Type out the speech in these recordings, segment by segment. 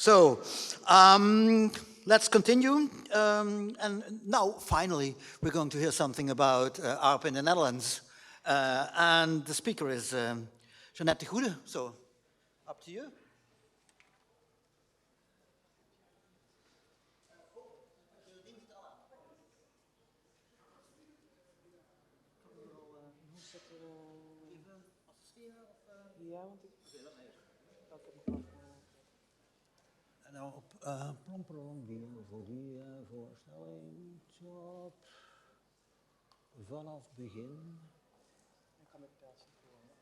So, let's continue. And now, finally, we're going to hear something about ARP in the Netherlands. And the speaker is Jannet de Goede. So, up to you. Nou, op plomperong weer voor die voorstelling. Top. Vanaf begin.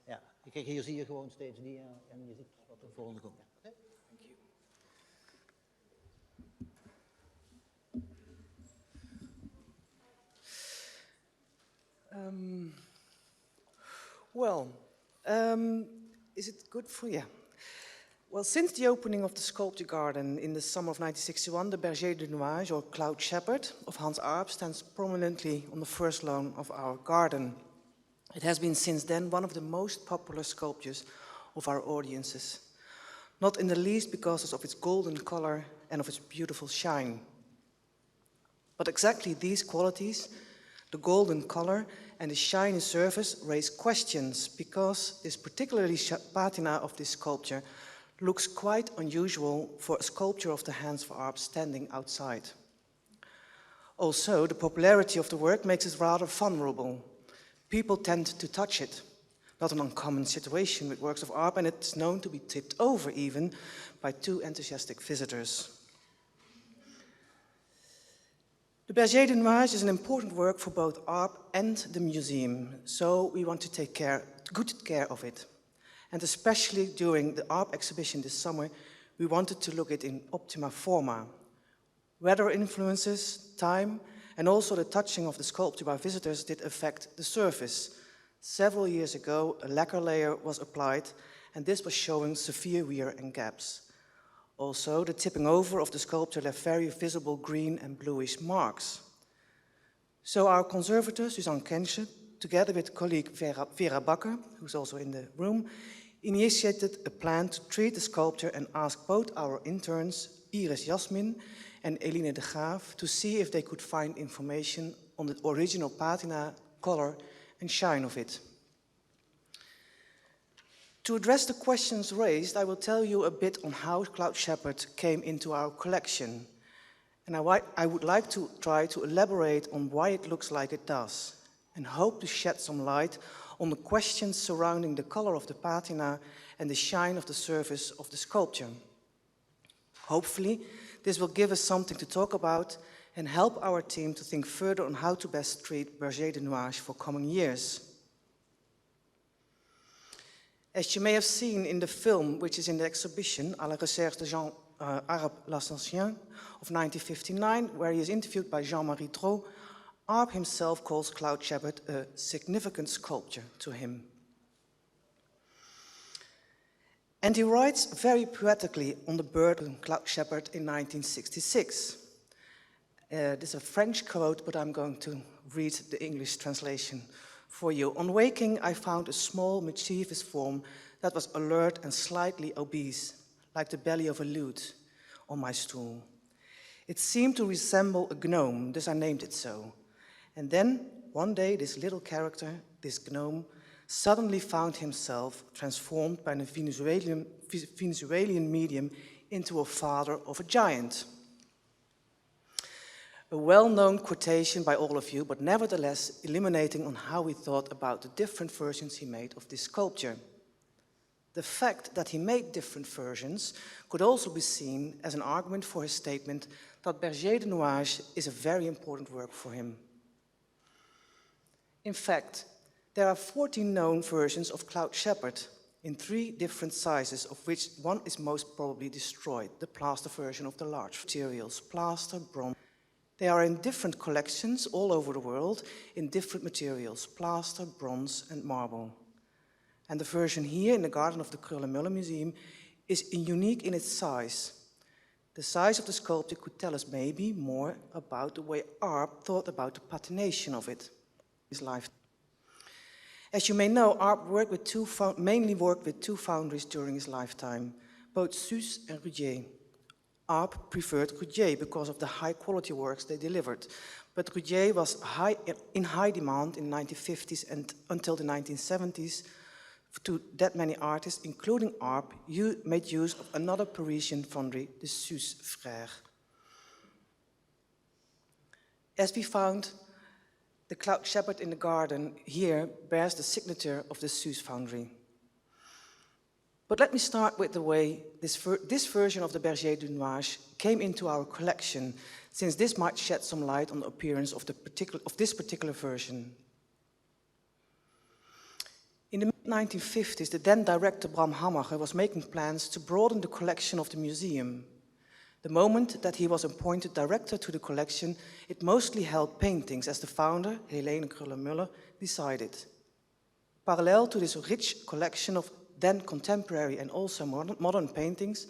Ja, kijk, hier zie je gewoon steeds die en je ziet wat er volgende komt. Oké, dank je. Is it good for you? Well, since the opening of the sculpture garden in the summer of 1961, the Berger de nuages, or Cloud Shepherd, of Hans Arp stands prominently on the first lawn of our garden. It has been since then one of the most popular sculptures of our audiences, not in the least because of its golden color and of its beautiful shine. But exactly these qualities, the golden color and the shiny surface, raise questions because this particularly patina of this sculpture looks quite unusual for a sculpture of the hands of Arp standing outside. Also, the popularity of the work makes it rather vulnerable. People tend to touch it, not an uncommon situation with works of art, and it's known to be tipped over even by too enthusiastic visitors. The Berger de nuages is an important work for both Arp and the museum, so we want to take good care of it. And especially during the Arp exhibition this summer, we wanted to look at it in optima forma. Weather influences, time, and also the touching of the sculpture by visitors did affect the surface. Several years ago, a lacquer layer was applied, and this was showing severe wear and gaps. Also, the tipping over of the sculpture left very visible green and bluish marks. So our conservator, Suzanne Kensche, together with colleague Vera Bakker, who's also in the room, initiated a plan to treat the sculpture and asked both our interns, Iris Jasmin and Eline de Graaf, to see if they could find information on the original patina, color and shine of it. To address the questions raised, I will tell you a bit on how Cloud Shepherd came into our collection. And I would like to try to elaborate on why it looks like it does, and hope to shed some light on the questions surrounding the color of the patina and the shine of the surface of the sculpture. Hopefully, this will give us something to talk about and help our team to think further on how to best treat Berger de nuages for coming years. As you may have seen in the film, which is in the exhibition, À la recherche de Jean Arp l'Ancien of 1959, where he is interviewed by Jean-Marie Tro, Arp himself calls Cloud Shepherd a significant sculpture to him. And he writes very poetically on the bird of Cloud Shepherd in 1966. This is a French quote, but I'm going to read the English translation for you. On waking, I found a small, mischievous form that was alert and slightly obese, like the belly of a lute, on my stool. It seemed to resemble a gnome, thus I named it so. And then, one day, this little character, this gnome, suddenly found himself transformed by a Venezuelan medium into a father of a giant. A well-known quotation by all of you, but nevertheless illuminating on how he thought about the different versions he made of this sculpture. The fact that he made different versions could also be seen as an argument for his statement that Berger de nuages is a very important work for him. In fact, there are 14 known versions of Cloud Shepherd in 3 different sizes, of which one is most probably destroyed, the plaster version of the large materials, plaster, bronze. They are in different collections all over the world in different materials, plaster, bronze and marble. And the version here in the garden of the Kröller-Müller Museum is unique in its size. The size of the sculpture could tell us maybe more about the way Arp thought about the patination of it. His life. As you may know, Arp mainly worked with 2 foundries during his lifetime, both Suze and Rudier. Arp preferred Rudier because of the high quality works they delivered. But Rudier was in high demand in the 1950s and until the 1970s to that many artists, including Arp, made use of another Parisian foundry, the Suze Frères. As we found, the cloud shepherd in the garden here bears the signature of the Suze foundry. But let me start with the way this version of the Berger du Nuage came into our collection, since this might shed some light on the appearance of this particular version. In the mid-1950s, the then director Bram Hammacher was making plans to broaden the collection of the museum. The moment that he was appointed director to the collection, it mostly held paintings, as the founder, Helene Kröller-Müller, decided. Parallel to this rich collection of then contemporary and also modern paintings,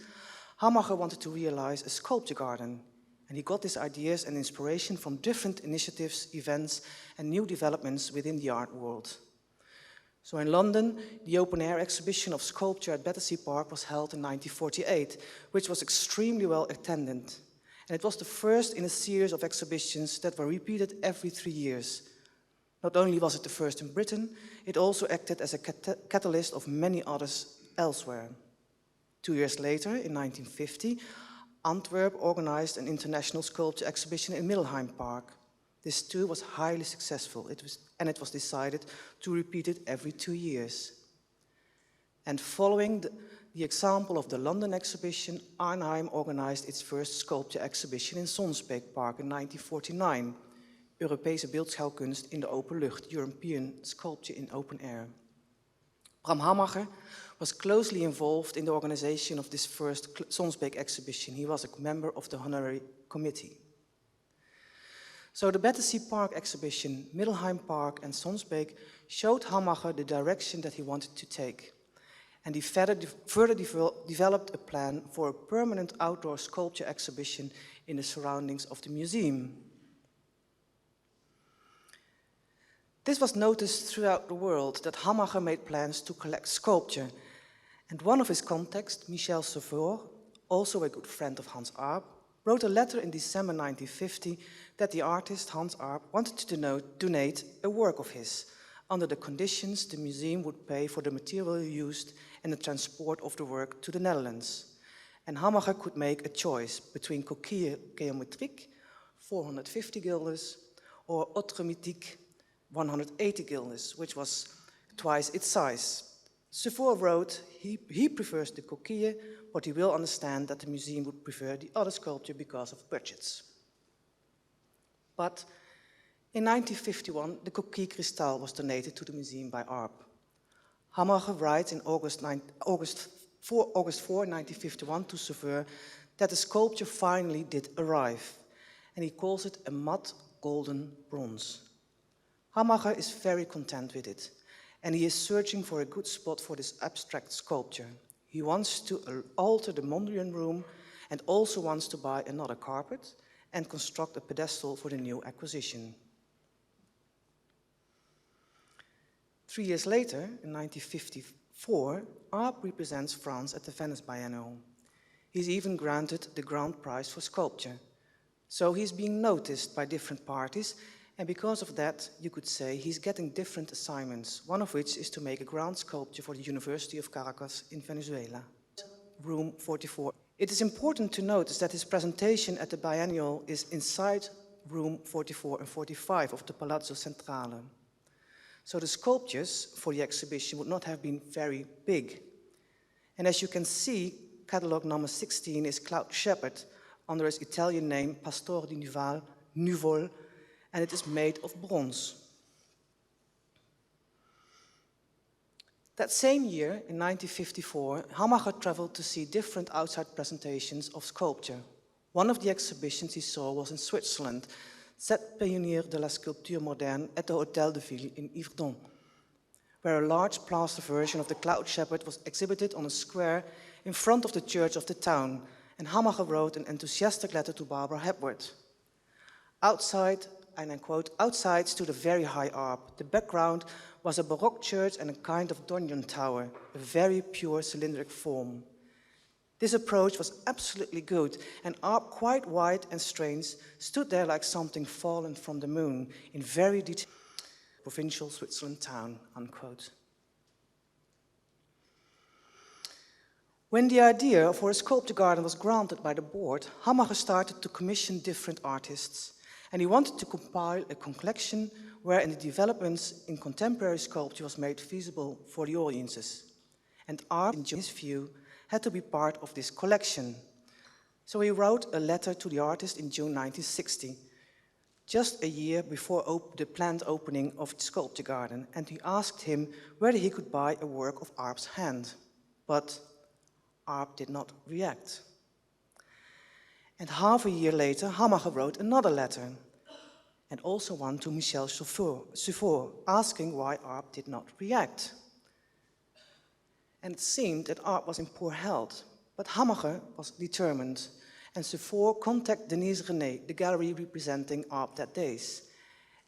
Hammacher wanted to realize a sculpture garden, and he got his ideas and inspiration from different initiatives, events, and new developments within the art world. So in London, the open-air exhibition of sculpture at Battersea Park was held in 1948, which was extremely well attended. And it was the first in a series of exhibitions that were repeated every 3 years. Not only was it the first in Britain, it also acted as a catalyst of many others elsewhere. 2 years later, in 1950, Antwerp organized an international sculpture exhibition in Middelheim Park. This too was highly successful, and it was decided to repeat it every 2 years. And following the example of the London exhibition, Arnhem organized its first sculpture exhibition in Sonsbeek Park in 1949, Europese beeldschouwkunst in de open lucht, European sculpture in open air. Bram Hammacher was closely involved in the organization of this first Sonsbeek exhibition. He was a member of the honorary committee. So the Battersea Park exhibition, Middelheim Park and Sonsbeek showed Hammacher the direction that he wanted to take. And he further developed a plan for a permanent outdoor sculpture exhibition in the surroundings of the museum. This was noticed throughout the world that Hammacher made plans to collect sculpture. And one of his contacts, Michel Saveur, also a good friend of Hans Arp, wrote a letter in December 1950 that the artist Hans Arp wanted to donate a work of his under the conditions the museum would pay for the material used and the transport of the work to the Netherlands. And Hammacher could make a choice between coquille géométrique, 450 guilders, or autre mythique, 180 guilders, which was twice its size. Saveur wrote he prefers the coquille, but he will understand that the museum would prefer the other sculpture because of budgets. But in 1951, the coquille cristal was donated to the museum by Arp. Hammacher writes in August 4, 1951 to Saveur that the sculpture finally did arrive, and he calls it a matte golden bronze. Hammacher is very content with it, and he is searching for a good spot for this abstract sculpture. He wants to alter the Mondrian room and also wants to buy another carpet and construct a pedestal for the new acquisition. 3 years later, in 1954, Arp represents France at the Venice Biennial. He's even granted the Grand Prize for Sculpture. So he's being noticed by different parties, and because of that, you could say he's getting different assignments, one of which is to make a ground sculpture for the University of Caracas in Venezuela. Room 44. It is important to notice that his presentation at the biennial is inside room 44 and 45 of the Palazzo Centrale. So the sculptures for the exhibition would not have been very big. And as you can see, catalogue number 16 is Cloud Shepherd under his Italian name Pastor di Nuvol, and it is made of bronze. That same year, in 1954, Hammacher traveled to see different outside presentations of sculpture. One of the exhibitions he saw was in Switzerland, Sept Pionniers de la Sculpture Moderne at the Hôtel de Ville in Yverdon, where a large plaster version of the Cloud Shepherd was exhibited on a square in front of the church of the town, and Hammacher wrote an enthusiastic letter to Barbara Hepworth. Outside, and I quote, outside stood a very high Arp. The background was a Baroque church and a kind of donjon tower, a very pure cylindric form. This approach was absolutely good, and Arp, quite white and strange, stood there like something fallen from the moon in very detail. Provincial Switzerland town, unquote. When the idea for a sculpture garden was granted by the board, Hammacher started to commission different artists, and he wanted to compile a collection wherein the developments in contemporary sculpture was made feasible for the audiences. And art, in his view, had to be part of this collection. So he wrote a letter to the artist in June 1960, just a year before the planned opening of the sculpture garden, and he asked him whether he could buy a work of Arp's hand. But Arp did not react. And half a year later, Hammacher wrote another letter, and also one to Michel Suffour, asking why Arp did not react. And it seemed that Arp was in poor health, but Hammacher was determined, and Suffour contacted Denise René, the gallery representing Arp that days.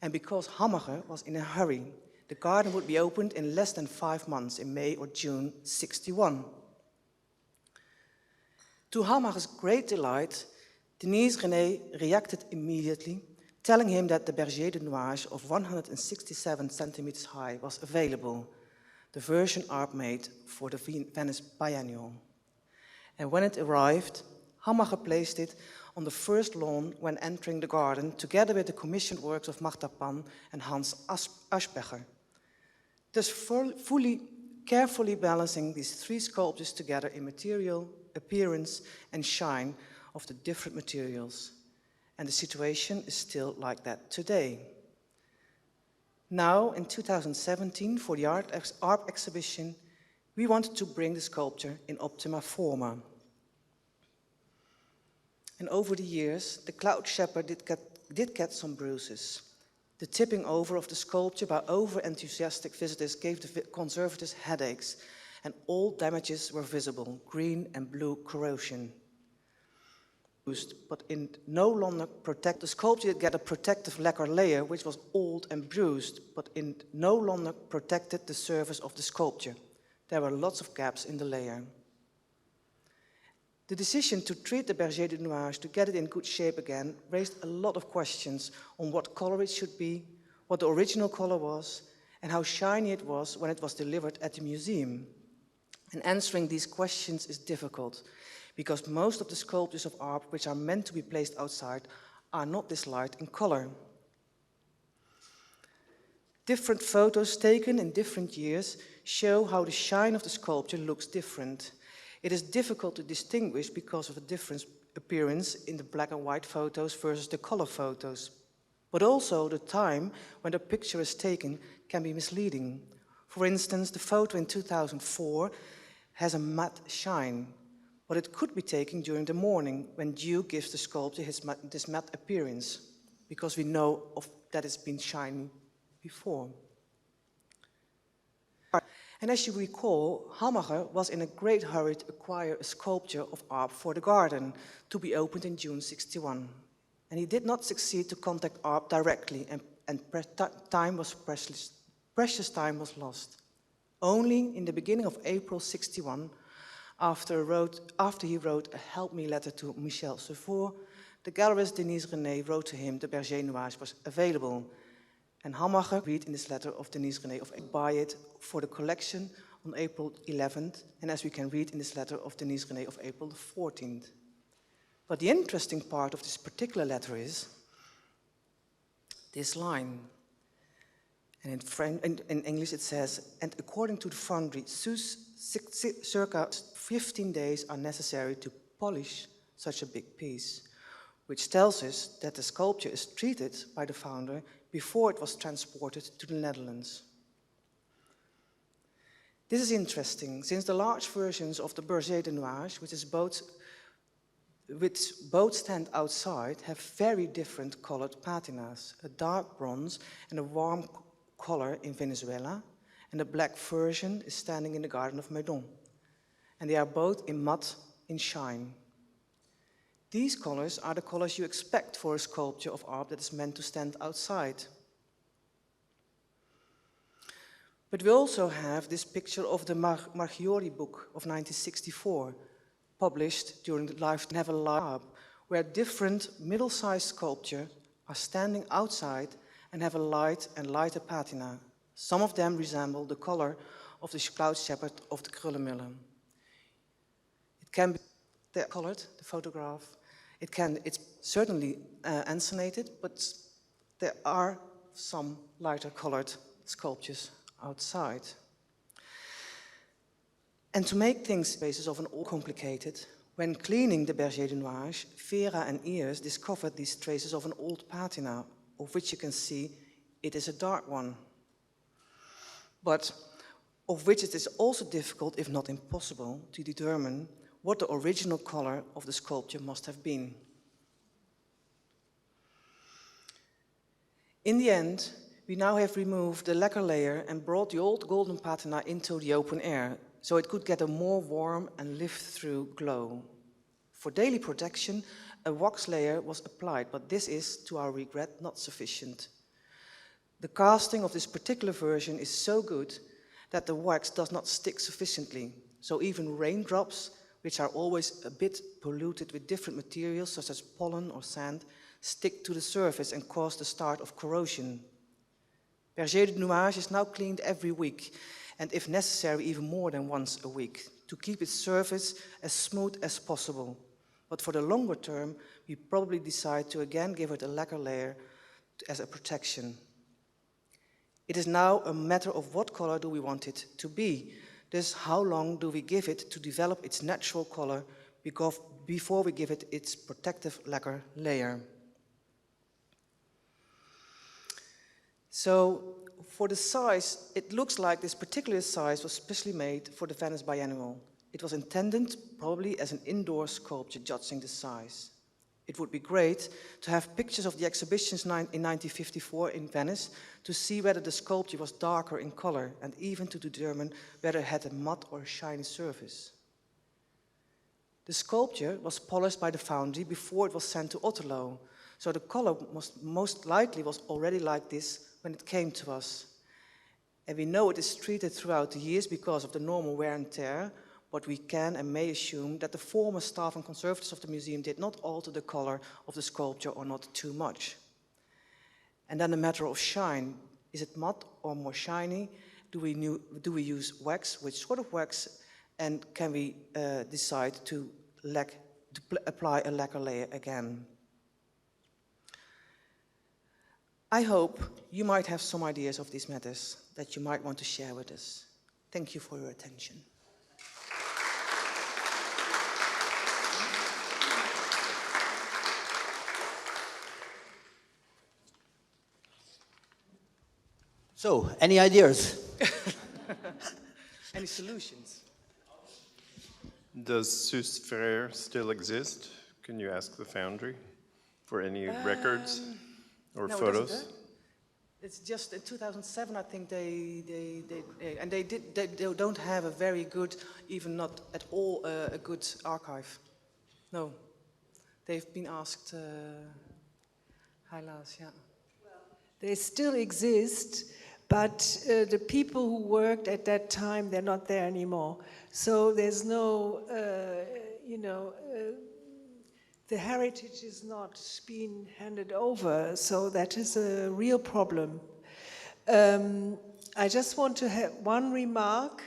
And because Hammacher was in a hurry, the garden would be opened in less than 5 months, in May or June 61. To Hammacher's great delight, Denise René reacted immediately, telling him that the Berger de nuages of 167 centimeters high was available, the version Arp made for the Venice Biennial. And when it arrived, Hammacher placed it on the first lawn when entering the garden, together with the commissioned works of Martha Pan and Hans Aschberger, thus carefully balancing these 3 sculptures together in material, appearance, and shine of the different materials. And the situation is still like that today. Now, in 2017, for the art exhibition, we wanted to bring the sculpture in optima forma. And over the years, the cloud shepherd did get some bruises. The tipping over of the sculpture by over-enthusiastic visitors gave the conservators headaches, and all damages were visible, green and blue corrosion. But it no longer protected. The sculpture did get a protective lacquer layer, which was old and bruised, but it no longer protected the surface of the sculpture. There were lots of gaps in the layer. The decision to treat the Berger de nuages to get it in good shape again raised a lot of questions on what color it should be, what the original color was, and how shiny it was when it was delivered at the museum. And answering these questions is difficult, because most of the sculptures of Arp, which are meant to be placed outside, are not this light in color. Different photos taken in different years show how the shine of the sculpture looks different. It is difficult to distinguish because of a different appearance in the black and white photos versus the color photos. But also the time when the picture is taken can be misleading. For instance, the photo in 2004 has a matte shine, but it could be taken during the morning when dew gives the sculpture this matte appearance, because we know that it's been shiny before. And as you recall, Hammacher was in a great hurry to acquire a sculpture of Arp for the garden to be opened in June 61. And he did not succeed to contact Arp directly, and precious time was lost. Only in the beginning of April 61, after he wrote a help me letter to Michel Suffour, the gallerist Denise René wrote to him the Berger nuages was available. And Hammacher read in this letter of Denise René of buy it for the collection on April 11th, and as we can read in this letter of Denise René of April the 14th. But the interesting part of this particular letter is this line. And in English it says, and according to the foundry, circa 15 days are necessary to polish such a big piece, which tells us that the sculpture is treated by the founder before it was transported to the Netherlands. This is interesting, since the large versions of the Berger de nuages, which both stand outside, have very different colored patinas, a dark bronze and a warm color in Venezuela, and the black version is standing in the Garden of Meudon. And they are both in matte in shine. These colors are the colors you expect for a sculpture of Arp that is meant to stand outside. But we also have this picture of the Marchiori book of 1964, published during the life Never Lab, where different middle-sized sculptures are standing outside and have a light and lighter patina. Some of them resemble the color of the cloud shepherd of the Kröller-Müller. It can be colored, the photograph. It's certainly encenated, but there are some lighter colored sculptures outside. And to make things basis of an all complicated, when cleaning the Berger de Nuage, Vera and Iers discovered these traces of an old patina, of which you can see it is a dark one, but of which it is also difficult, if not impossible, to determine what the original color of the sculpture must have been. In the end, we now have removed the lacquer layer and brought the old golden patina into the open air, so it could get a more warm and live-through glow. For daily protection, a wax layer was applied, but this is, to our regret, not sufficient. The casting of this particular version is so good that the wax does not stick sufficiently, so even raindrops, which are always a bit polluted with different materials, such as pollen or sand, stick to the surface and cause the start of corrosion. Berger de Nuage is now cleaned every week, and if necessary, even more than once a week, to keep its surface as smooth as possible. But for the longer term, we probably decide to again give it a lacquer layer as a protection. It is now a matter of what color do we want it to be. Thus, how long do we give it to develop its natural color before we give it its protective lacquer layer? So, for the size, it looks like this particular size was specially made for the Venice Biennial. It was intended probably as an indoor sculpture, judging the size. It would be great to have pictures of the exhibitions in 1954 in Venice to see whether the sculpture was darker in color and even to determine whether it had a matte or a shiny surface. The sculpture was polished by the foundry before it was sent to Otterlo, so the color most likely was already like this when it came to us. And we know it is treated throughout the years because of the normal wear and tear, but we can and may assume that the former staff and conservators of the museum did not alter the color of the sculpture or not too much. And then a matter of shine. Is it matte or more shiny? Do we use wax? Which sort of wax? And can we decide to apply a lacquer layer again? I hope you might have some ideas of these matters that you might want to share with us. Thank you for your attention. So, any ideas? Any solutions? Does Sus Ferrer still exist? Can you ask the foundry for any records or no, photos? It's just in 2007, I think they don't have a very good, even not at all a good archive. No, they've been asked. Helaas, yeah. They still exist, but the people who worked at that time, they're not there anymore. So there's no, the heritage is not being handed over, so that is a real problem. I just want to have one remark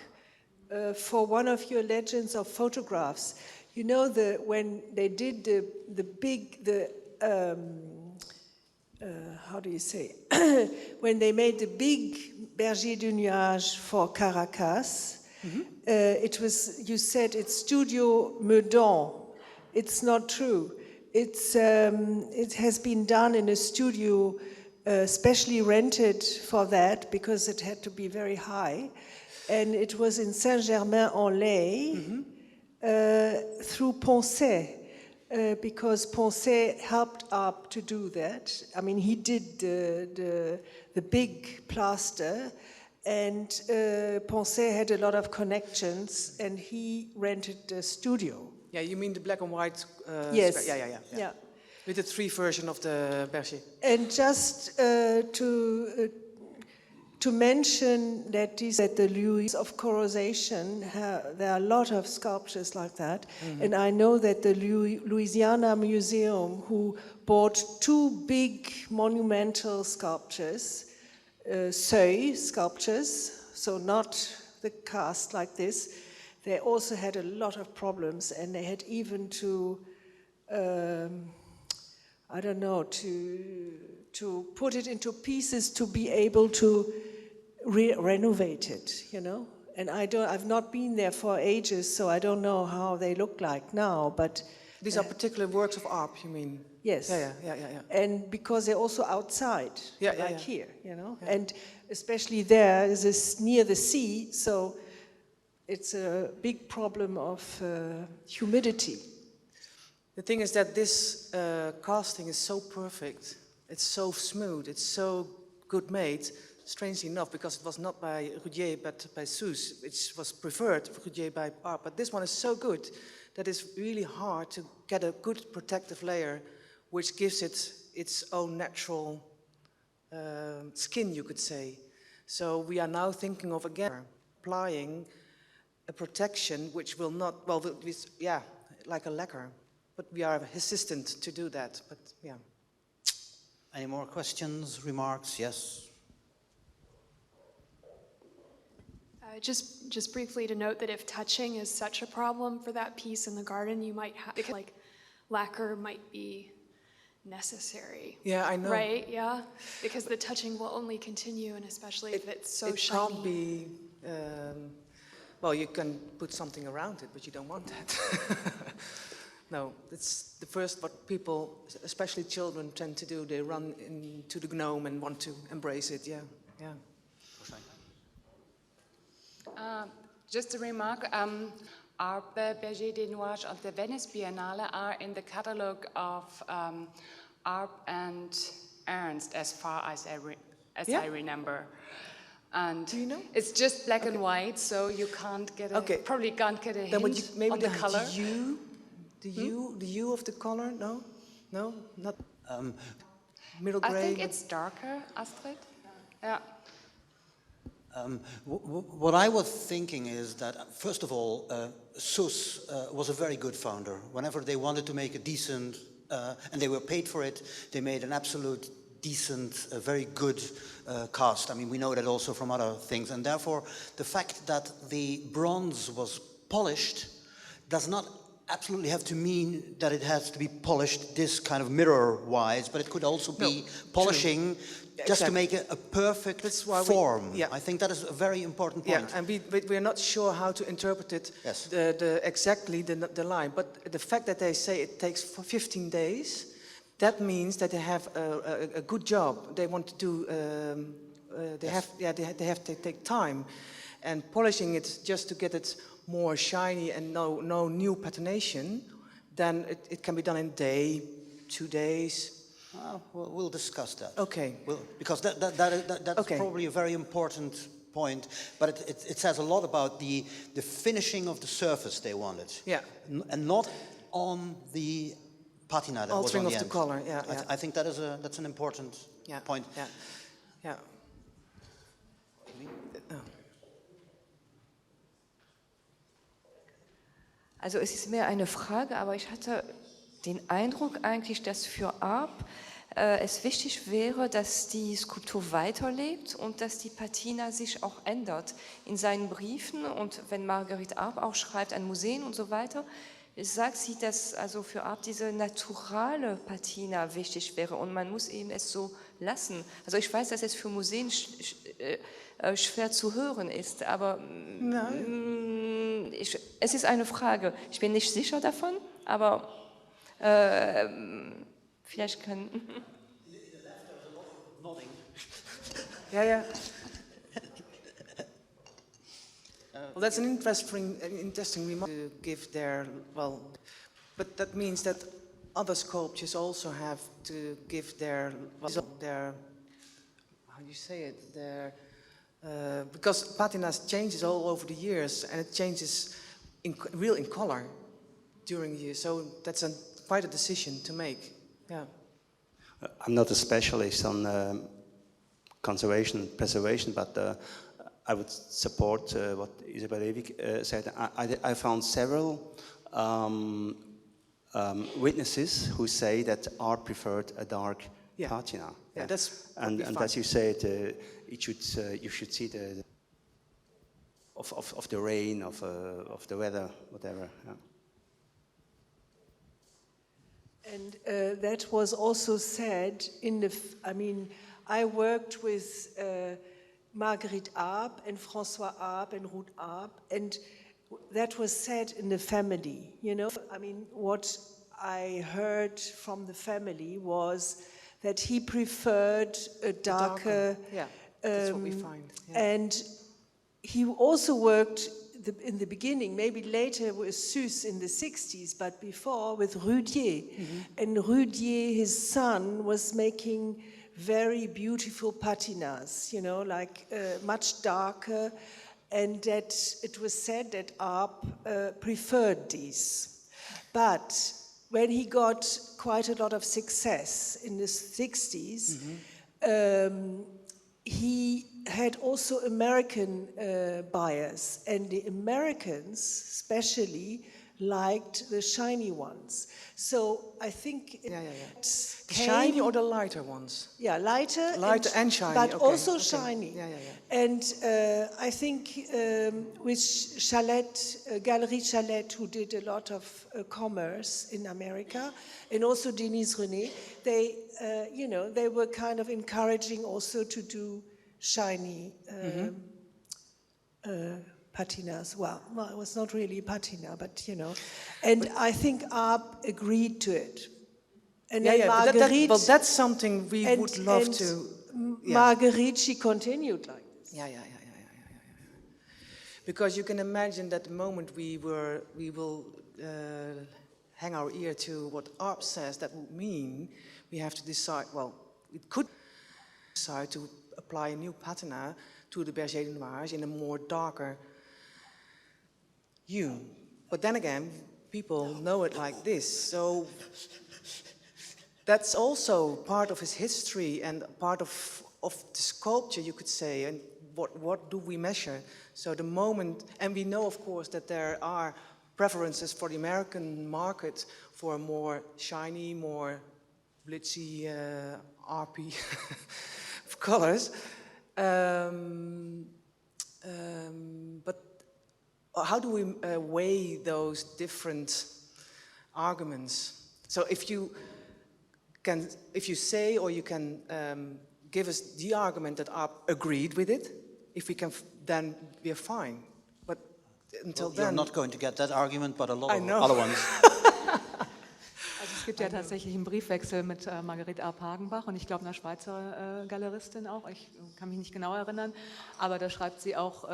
for one of your legends of photographs. You know, when they did how do you say? When they made the big Berger de Nuage for Caracas, it was, you said it's Studio Meudon. It's not true. It has been done in a studio specially rented for that because it had to be very high. And it was in Saint-Germain-en-Laye through Poncet. Because Poncet helped up to do that. I mean, he did the big plaster, and Poncet had a lot of connections, and he rented the studio. Yeah, you mean the black and white? Yes. Yeah. With the 3 version of the Berger. And just to to mention that the Louis of corrosion, there are a lot of sculptures like that. And I know that the Louisiana Museum, who bought 2 big monumental sculptures, seuil sculptures, so not the cast like this, they also had a lot of problems, and they had even to, I don't know, to put it into pieces to be able to renovate it, you know. And I've not been there for ages, so I don't know how they look like now. But These are particular works of art, you mean? yes, Yeah. and because they're also outside, like yeah. here, you know. Yeah. And especially there is this near the sea, so it's a big problem of humidity. The thing is that this casting is so perfect. It's so smooth. It's so good made. Strangely enough, because it was not by Roudier but by Suze, which was preferred for Roudier by art. But this one is so good that it's really hard to get a good protective layer, which gives it its own natural skin, you could say. So we are now thinking of again applying a protection which will not, well, yeah, like a lacquer. But we are hesitant to do that, but yeah. Any more questions, remarks? Yes. Just briefly to note that if touching is such a problem for that piece in the garden, you might have, like, lacquer might be necessary. Yeah, I know. Right, yeah? Because the touching will only continue, and especially if it's so shiny. It can't be, well, you can put something around it, but you don't want that. No, it's the first what people, especially children, tend to do. They run into the gnome and want to embrace it, yeah. Just a remark, our Berger de Nuages of the Venice Biennale are in the catalogue of Arp and Ernst, as far as I remember. And do you know? It's just black and white, so you can't get probably can't get a hint on the color. The hue of the color? No, not middle gray. I think it's darker, Astrid. Yeah. What I was thinking is that, first of all, Suze was a very good founder. Whenever they wanted to make a decent, and they were paid for it, they made an absolute decent, very good cast. I mean, we know that also from other things. And therefore, the fact that the bronze was polished does not absolutely have to mean that it has to be polished this kind of mirror-wise, but it could also be polishing just to make a perfect form. I think that is a very important point. Yeah, and we're not sure how to interpret it exactly the line, but the fact that they say it takes 15 days, that means that they have a good job. They want to do, they have to take time, and polishing it just to get it more shiny and no new patination, then it can be done in a day, 2 days. We'll discuss that. Okay. Because that's probably a very important point, but it says a lot about the finishing of the surface they wanted. Yeah. And not on the patina that was on the end. Altering of the color, yeah. I think that's an important point. Yeah. Also es ist mehr eine Frage, aber ich hatte den Eindruck eigentlich, dass für Arp es wichtig wäre, dass die Skulptur weiterlebt und dass die Patina sich auch ändert in seinen Briefen. Und wenn Marguerite Arp auch schreibt an Museen und so weiter, sagt sie, dass also für Arp diese naturale Patina wichtig wäre und man muss eben es so lassen. Also ich weiß, dass es für Museen schwer zu hören ist, aber es ist eine Frage. Ich bin nicht sicher davon, aber vielleicht können... Yeah. Well, that's an interesting remark to give there. Well, but that means that other sculptures also have to give their how do you say it? Because patina changes all over the years, and it changes in color during the year. So that's quite a decision to make. Yeah. I'm not a specialist on conservation and preservation, but I would support what Isabel Ewig said. I found several witnesses who say that art preferred a dark patina. Yeah, that's and as you said, it should you should see the of the rain, of the weather, whatever. Yeah. And that was also said in the, I worked with Marguerite Arp and François Arp and Ruth Arp, and that was said in the family, what I heard from the family was that he preferred a darker. Yeah, that's what we find. Yeah. And he also worked in the beginning, maybe later with Suze in the 60s, but before with Rudier. Mm-hmm. And Rudier, his son, was making very beautiful patinas, much darker, and that it was said that Arp preferred these. But when he got quite a lot of success in the 60s, he had also American buyers, and the Americans especially liked the shiny ones. So I think The shiny or the lighter ones? Yeah, lighter and shiny, but okay, also okay. shiny. Yeah. And I think with Galerie Chalette, who did a lot of commerce in America, and also Denise René, they, they were kind of encouraging also to do shiny patinas. Well, it was not really patina, but and I think Arp agreed to it. And then Marguerite, but that's something we would love to. Marguerite, she continued like this. Yeah. Because you can imagine that the moment we will hang our ear to what Arp says, that would mean we have to decide. Well, we could decide to apply a new patina to the Berger de Nuages in a more darker hue. But then again, people know it like this, so that's also part of his history and part of the sculpture, you could say, and what do we measure? So the moment, and we know, of course, that there are preferences for the American market for more shiny, more glitzy, arpy colors. But how do we weigh those different arguments? So if you say, or you can give us the argument that Arp agreed with it, if we can, then we're fine. But until then, you're not going to get that argument, but a lot I of know. other ones. Also es gibt ja tatsächlich einen Briefwechsel mit Marguerite Arp Hagenbach und ich glaube einer Schweizer Galeristin auch, ich kann mich nicht genau erinnern, aber da schreibt sie auch,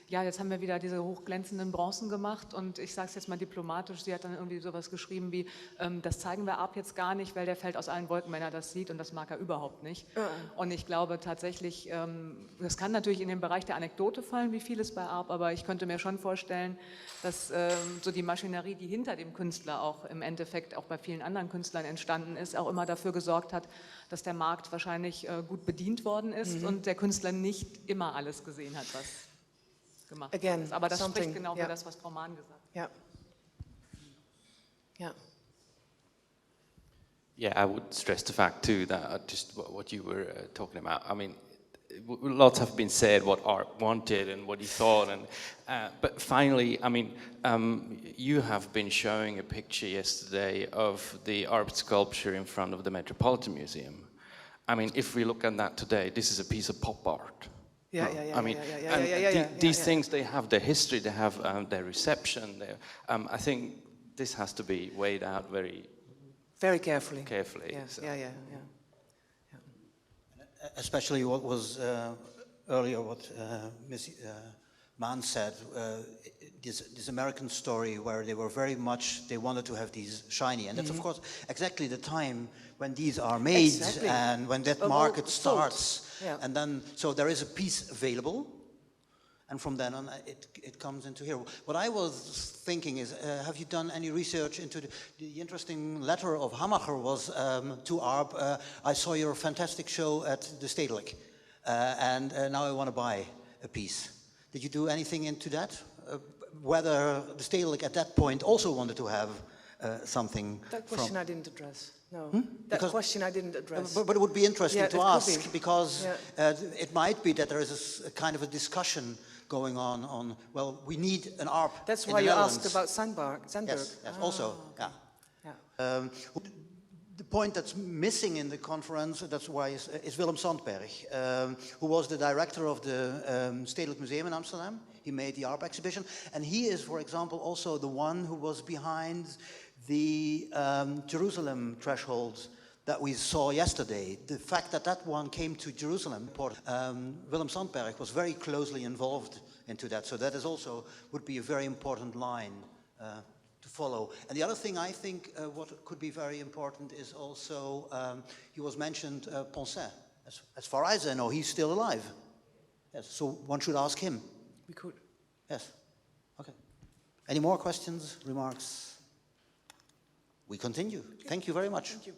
jetzt haben wir wieder diese hochglänzenden Bronzen gemacht und ich sage es jetzt mal diplomatisch, sie hat dann irgendwie sowas geschrieben wie, das zeigen wir Arp jetzt gar nicht, weil der fällt aus allen Wolken, wenn er das sieht und das mag er überhaupt nicht. Und ich glaube tatsächlich, das kann natürlich in den Bereich der Anekdote fallen, wie vieles bei Arp, aber ich könnte mir schon vorstellen, dass so die Maschinerie, die hinter dem Künstler auch im Endeffekt auch bei vielen anderen Künstlern entstanden ist, auch immer dafür gesorgt hat, dass der Markt wahrscheinlich gut bedient worden ist und der Künstler nicht immer alles gesehen hat, was gemacht ist. Aber das spricht genau für das, was Frau Mahn gesagt hat. Yeah, I would stress the fact too that just what you were talking about. I mean, lots have been said what Art wanted and what he thought, and but finally, I mean, you have been showing a picture yesterday of the art sculpture in front of the Metropolitan Museum. I mean, if we look at that today, this is a piece of pop art. These things, they have their history, they have their reception. I think this has to be weighed out very carefully. Yes. Yeah. Especially what was earlier, what Ms. Mann said, this American story where they were very much, they wanted to have these shiny. And that's, of course, exactly the time when these are made and when that market starts. Yeah. And then, so there is a piece available. And from then on, it comes into here. What I was thinking is, have you done any research into the interesting letter of Hammacher was to Arp? I saw your fantastic show at the Stedelijk. now I want to buy a piece. Did you do anything into that? Whether the stedelijk at that point also wanted to have something That from... question I didn't address. No, that Because- question I didn't address. But it would be interesting Yeah, to it could ask, be. because Yeah. it might be that there is a kind of a discussion going on, well, we need an ARP That's in why the you Netherlands. asked about Sandberg. Yes, also, yeah. Yeah. The point that's missing in the conference, that's why, is Willem Sandberg, who was the director of the Stedelijk Museum in Amsterdam. He made the ARP exhibition. And he is, for example, also the one who was behind the Jerusalem threshold that we saw yesterday. The fact that that one came to Jerusalem, Willem Sandberg was very closely involved into that. So that is also, would be a very important line to follow. And the other thing I think what could be very important is also, he was mentioned, Poncet. As far as I know, he's still alive. Yes, so one should ask him. We could. Yes, okay. Any more questions, remarks? We continue. Thank you very much. Thank you.